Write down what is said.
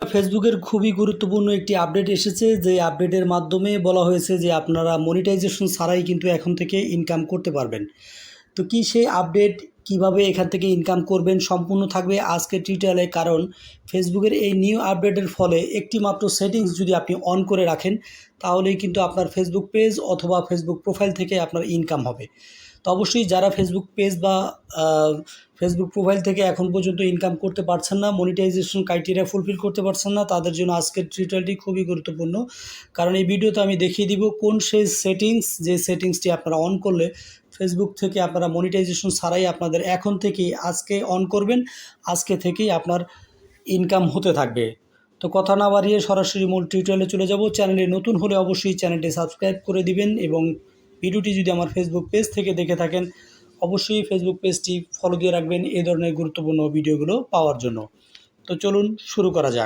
ফেসবুকের খুবই গুরুত্বপূর্ণ একটি আপডেট এসেছে, যে আপডেটের মাধ্যমে বলা হয়েছে যে আপনারা মনিটাইজেশন ছাড়াই কিন্তু এখন থেকে ইনকাম করতে পারবেন। তো কি সেই আপডেট, কিভাবে এখান থেকে ইনকাম করবেন, সম্পূর্ণ থাকবে আজকের টিউটোরিয়ালে। কারণ ফেসবুকের এই নিউ আপডেটের ফলে একটি মাত্র সেটিংস যদি আপনি অন করে রাখেন, তাহলেই কিন্তু আপনার ফেসবুক পেজ অথবা ফেসবুক প্রোফাইল থেকে আপনার ইনকাম হবে। তো অবশ্যই যারা ফেসবুক পেজ বা ফেসবুক প্রোফাইল থেকে এখন পর্যন্ত ইনকাম করতে পারছেন না, মনিটাইজেশন ক্রাইটেরিয়া ফুলফিল করতে পারছেন না, তাদের জন্য আজকের টিউটোরিয়ালটি খুবই গুরুত্বপূর্ণ। কারণ এই ভিডিওতে আমি দেখিয়ে দিব কোন সেই সেটিংস, যে সেটিংসটি আপনারা অন করলে ফেসবুক থেকে আপনারা মনিটাইজেশন ছাড়াই আপনাদের এখন থেকেই, আজকে অন করবেন, আজকে থেকেই আপনার ইনকাম হতে থাকবে। তো কথা না বাড়িয়ে সরাসরি মূল টিউটোরিয়ালে চলে যাব। চ্যানেলে নতুন হলে অবশ্যই চ্যানেলটি সাবস্ক্রাইব করে দিবেন, এবং ভিডিওটি যদি আমার ফেসবুক পেজ থেকে দেখে থাকেন, অবশ্যই ফেসবুক পেজটি ফলো দিয়ে রাখবেন এই ধরনের গুরুত্বপূর্ণ ভিডিওগুলো পাওয়ার জন্য। তো চলুন শুরু করা যাক।